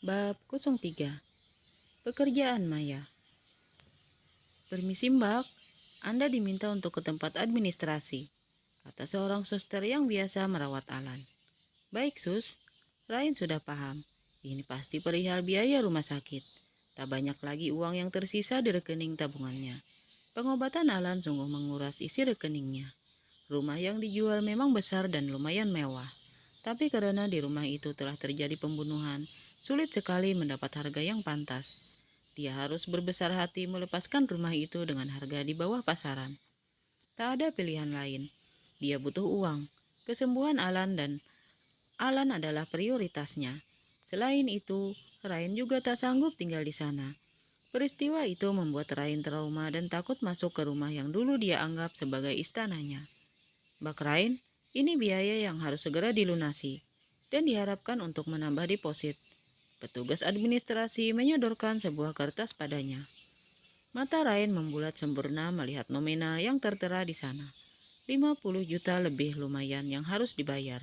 Bab 03. Pekerjaan Maya. Permisi Mbak, Anda diminta untuk ke tempat administrasi, kata seorang suster yang biasa merawat Alan. Baik Sus, Ryan sudah paham. Ini pasti perihal biaya rumah sakit. Tak banyak lagi uang yang tersisa di rekening tabungannya. Pengobatan Alan sungguh menguras isi rekeningnya. Rumah yang dijual memang besar dan lumayan mewah. Tapi karena di rumah itu telah terjadi pembunuhan, sulit sekali mendapat harga yang pantas. Dia harus berbesar hati melepaskan rumah itu dengan harga di bawah pasaran. Tak ada pilihan lain. Dia butuh uang. Kesembuhan Alan adalah prioritasnya. Selain itu, Ryan juga tak sanggup tinggal di sana. Peristiwa itu membuat Ryan trauma dan takut masuk ke rumah yang dulu dia anggap sebagai istananya. Mbak Rain, ini biaya yang harus segera dilunasi dan diharapkan untuk menambah deposit. Petugas administrasi menyodorkan sebuah kertas padanya. Mata Rain membulat sempurna melihat nominal yang tertera di sana. 50 juta lebih lumayan yang harus dibayar.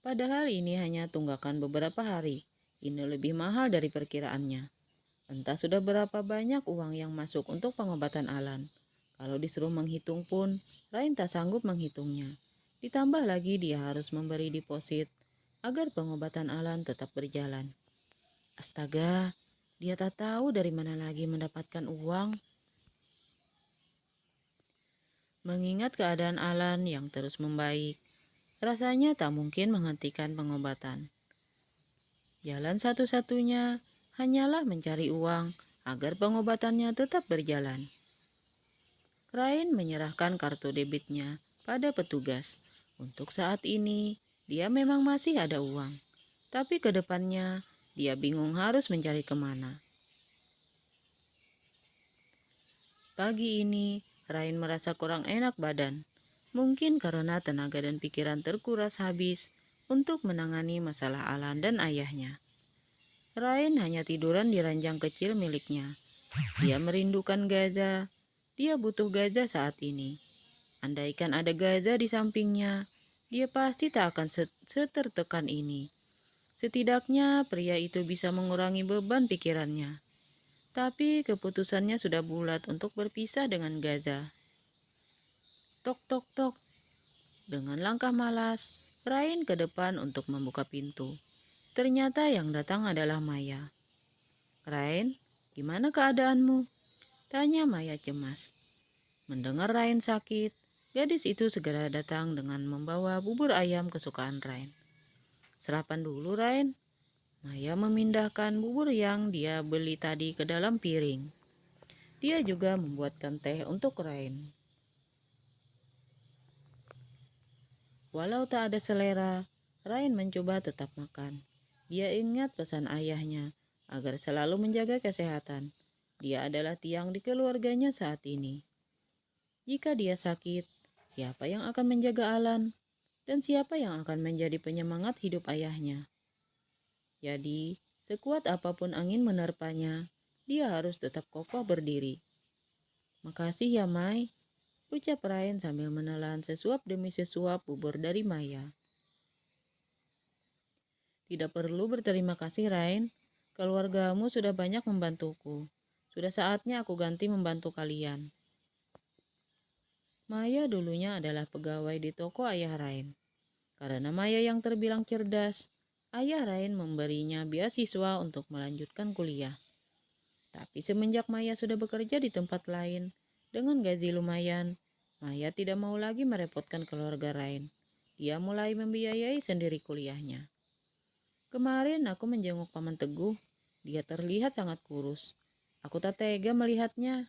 Padahal ini hanya tunggakan beberapa hari. Ini lebih mahal dari perkiraannya. Entah sudah berapa banyak uang yang masuk untuk pengobatan Alan. Kalau disuruh menghitung pun, Rain tak sanggup menghitungnya. Ditambah lagi dia harus memberi deposit agar pengobatan Alan tetap berjalan. Astaga, dia tak tahu dari mana lagi mendapatkan uang. Mengingat keadaan Alan yang terus membaik, rasanya tak mungkin menghentikan pengobatan. Jalan satu-satunya hanyalah mencari uang agar pengobatannya tetap berjalan. Ryan menyerahkan kartu debitnya pada petugas. Untuk saat ini, dia memang masih ada uang. Tapi ke depannya, dia bingung harus mencari kemana. Pagi ini, Ryan merasa kurang enak badan. Mungkin karena tenaga dan pikiran terkuras habis untuk menangani masalah Alan dan ayahnya. Ryan hanya tiduran di ranjang kecil miliknya. Dia merindukan Gaza. Dia butuh Gaza saat ini. Andaikan ada Gaza di sampingnya, dia pasti tak akan setertekan ini. Setidaknya pria itu bisa mengurangi beban pikirannya. Tapi keputusannya sudah bulat untuk berpisah dengan Gaza. Tok tok tok. Dengan langkah malas, Ryan ke depan untuk membuka pintu. Ternyata yang datang adalah Maya. Ryan, gimana keadaanmu? Tanya Maya cemas. Mendengar Ryan sakit, gadis itu segera datang dengan membawa bubur ayam kesukaan Ryan. Sarapan dulu, Ryan. Maya memindahkan bubur yang dia beli tadi ke dalam piring. Dia juga membuatkan teh untuk Ryan. Walau tak ada selera, Ryan mencoba tetap makan. Dia ingat pesan ayahnya agar selalu menjaga kesehatan. Dia adalah tiang di keluarganya saat ini. Jika dia sakit, siapa yang akan menjaga Alan? Dan siapa yang akan menjadi penyemangat hidup ayahnya? Jadi, sekuat apapun angin menerpanya, dia harus tetap kokoh berdiri. Makasih ya, Mai, ucap Ryan sambil menelan sesuap demi sesuap bubur dari Maya. Tidak perlu berterima kasih, Ryan. Keluargamu sudah banyak membantuku. Sudah saatnya aku ganti membantu kalian. Maya dulunya adalah pegawai di toko ayah Ryan. Karena Maya yang terbilang cerdas, ayah Ryan memberinya beasiswa untuk melanjutkan kuliah. Tapi semenjak Maya sudah bekerja di tempat lain, dengan gaji lumayan, Maya tidak mau lagi merepotkan keluarga Ryan. Dia mulai membiayai sendiri kuliahnya. Kemarin aku menjenguk Paman Teguh. Dia terlihat sangat kurus. Aku tak tega melihatnya.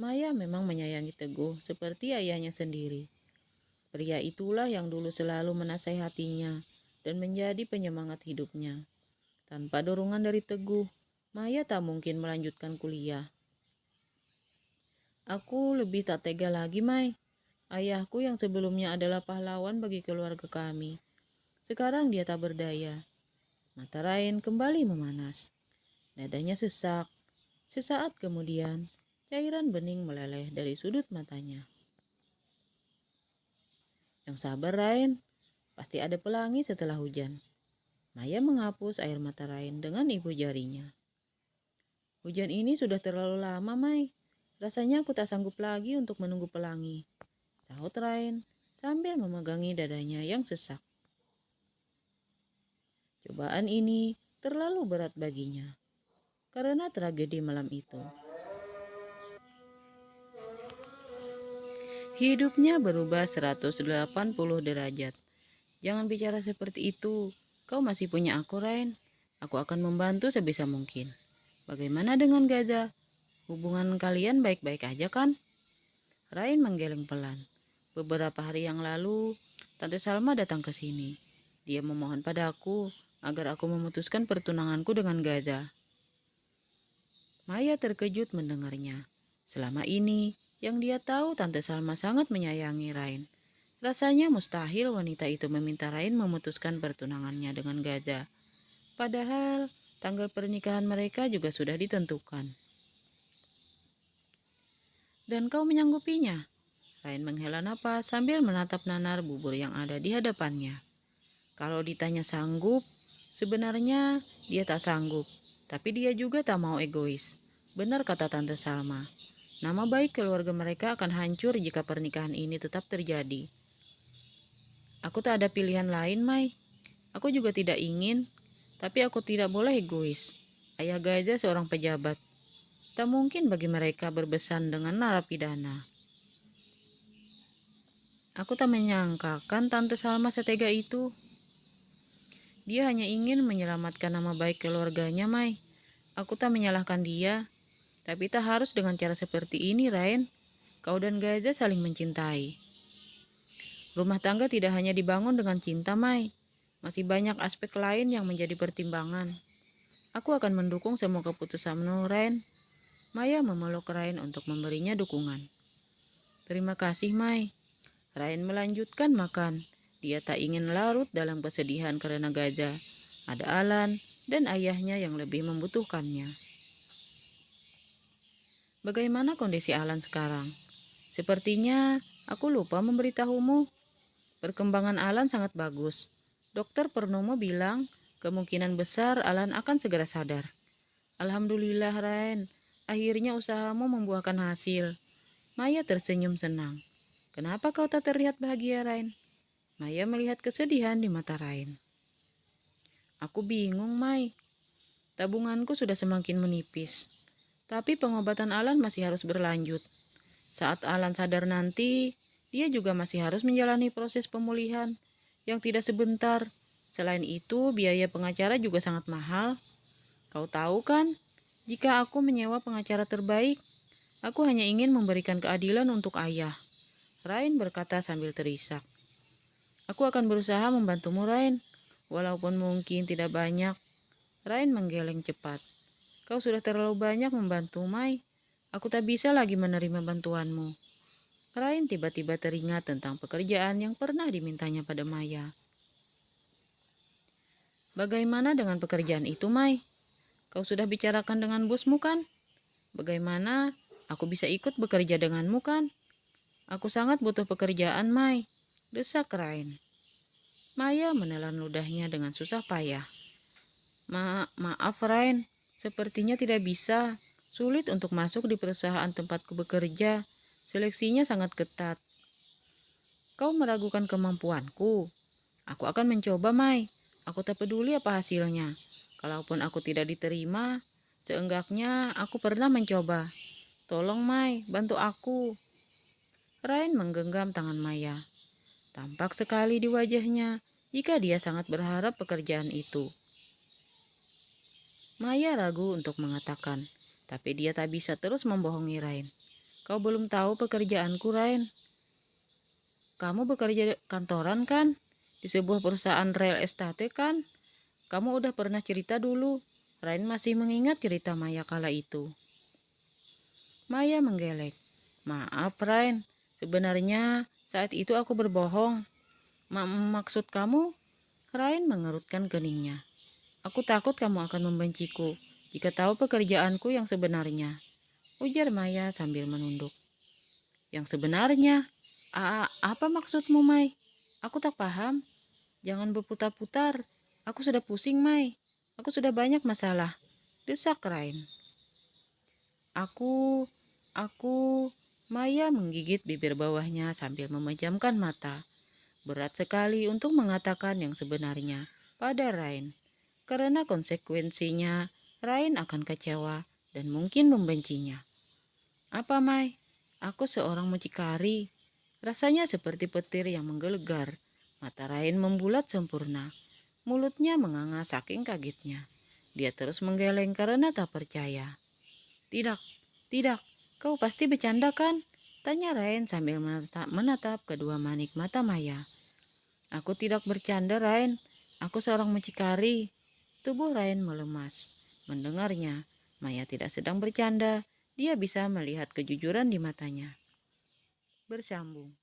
Maya memang menyayangi Teguh seperti ayahnya sendiri. Pria itulah yang dulu selalu menasehatinya dan menjadi penyemangat hidupnya. Tanpa dorongan dari Teguh, Maya tak mungkin melanjutkan kuliah. Aku lebih tak tega lagi, Mai. Ayahku yang sebelumnya adalah pahlawan bagi keluarga kami. Sekarang dia tak berdaya. Mata Ryan kembali memanas. Dadanya sesak. Sesaat kemudian, cairan bening meleleh dari sudut matanya. Yang sabar, Ryan. Pasti ada pelangi setelah hujan. Maya menghapus air mata Rain dengan ibu jarinya. Hujan ini sudah terlalu lama, Mai. Rasanya aku tak sanggup lagi untuk menunggu pelangi, sahut Rain sambil memegangi dadanya yang sesak. Cobaan ini terlalu berat baginya karena tragedi malam itu. Hidupnya berubah 180 derajat. Jangan bicara seperti itu. Kau masih punya aku, Rain. Aku akan membantu sebisa mungkin. Bagaimana dengan Gaza? Hubungan kalian baik-baik aja kan? Rain menggeleng pelan. Beberapa hari yang lalu, Tante Salma datang ke sini. Dia memohon padaku agar aku memutuskan pertunanganku dengan Gaza. Maya terkejut mendengarnya. Selama ini, yang dia tahu Tante Salma sangat menyayangi Rain. Rasanya mustahil wanita itu meminta Rain memutuskan pertunangannya dengan Gaza. Padahal, tanggal pernikahan mereka juga sudah ditentukan. Dan kau menyanggupinya? Rain menghela napas sambil menatap nanar bubur yang ada di hadapannya. Kalau ditanya sanggup, sebenarnya dia tak sanggup. Tapi dia juga tak mau egois. Benar kata Tante Salma. Nama baik keluarga mereka akan hancur jika pernikahan ini tetap terjadi. Aku tak ada pilihan lain, Mai. Aku juga tidak ingin, tapi aku tidak boleh egois. Ayah Gaza seorang pejabat. Tak mungkin bagi mereka berbesan dengan narapidana. Aku tak menyangkakan Tante Salma setega itu. Dia hanya ingin menyelamatkan nama baik keluarganya, Mai. Aku tak menyalahkan dia. Tapi tak harus dengan cara seperti ini, Rain. Kau dan Gaza saling mencintai. Rumah tangga tidak hanya dibangun dengan cinta, Mai. Masih banyak aspek lain yang menjadi pertimbangan. Aku akan mendukung semua keputusanmu, Rain. Maya memeluk Rain untuk memberinya dukungan. Terima kasih, Mai. Rain melanjutkan makan. Dia tak ingin larut dalam kesedihan karena Gaza. Ada Alan dan ayahnya yang lebih membutuhkannya. Bagaimana kondisi Alan sekarang? Sepertinya aku lupa memberitahumu. Perkembangan Alan sangat bagus. Dokter Purnomo bilang kemungkinan besar Alan akan segera sadar. Alhamdulillah, Rain. Akhirnya usahamu membuahkan hasil. Maya tersenyum senang. Kenapa kau tak terlihat bahagia, Rain? Maya melihat kesedihan di mata Rain. Aku bingung, Mai. Tabunganku sudah semakin menipis. Tapi pengobatan Alan masih harus berlanjut. Saat Alan sadar nanti, dia juga masih harus menjalani proses pemulihan yang tidak sebentar. Selain itu, biaya pengacara juga sangat mahal. Kau tahu kan, jika aku menyewa pengacara terbaik, aku hanya ingin memberikan keadilan untuk ayah. Rain berkata sambil terisak. Aku akan berusaha membantumu, Rain, walaupun mungkin tidak banyak. Rain menggeleng cepat. Kau sudah terlalu banyak membantu, Mai. Aku tak bisa lagi menerima bantuanmu. Rain tiba-tiba teringat tentang pekerjaan yang pernah dimintanya pada Maya. Bagaimana dengan pekerjaan itu, Mai? Kau sudah bicarakan dengan bosmu kan? Bagaimana aku bisa ikut bekerja denganmu kan? Aku sangat butuh pekerjaan, Mai. Desak Rain. Maya menelan ludahnya dengan susah payah. Maaf, Rain. Sepertinya tidak bisa. Sulit untuk masuk di perusahaan tempatku bekerja. Seleksinya sangat ketat. Kau meragukan kemampuanku. Aku akan mencoba, Mai. Aku tak peduli apa hasilnya. Kalaupun aku tidak diterima, seenggaknya aku pernah mencoba. Tolong, Mai, bantu aku. Rain menggenggam tangan Maya. Tampak sekali di wajahnya jika dia sangat berharap pekerjaan itu. Maya ragu untuk mengatakan, tapi dia tak bisa terus membohongi Rain. Kau belum tahu pekerjaanku, Rain. Kamu bekerja kantoran kan? Di sebuah perusahaan real estate kan? Kamu udah pernah cerita dulu. Rain masih mengingat cerita Maya kala itu. Maya menggelek. Maaf, Rain. Sebenarnya saat itu aku berbohong. Maksud kamu? Rain mengerutkan keningnya. Aku takut kamu akan membenciku jika tahu pekerjaanku yang sebenarnya. Ujar Maya sambil menunduk. Yang sebenarnya? Apa maksudmu, Mai? Aku tak paham. Jangan berputar-putar. Aku sudah pusing, Mai. Aku sudah banyak masalah. Desak Rain. Aku, Maya menggigit bibir bawahnya sambil memejamkan mata. Berat sekali untuk mengatakan yang sebenarnya pada Rain. Karena konsekuensinya, Rain akan kecewa dan mungkin membencinya. Apa, Mai? Aku seorang mucikari. Rasanya seperti petir yang menggelegar. Mata Rain membulat sempurna. Mulutnya menganga saking kagetnya. Dia terus menggeleng karena tak percaya. Tidak, tidak, kau pasti bercanda kan? Tanya Rain sambil menatap kedua manik mata Maya. Aku tidak bercanda, Rain. Aku seorang mucikari. Tubuh Rain melemas. Mendengarnya, Maya tidak sedang bercanda. Dia bisa melihat kejujuran di matanya. Bersambung.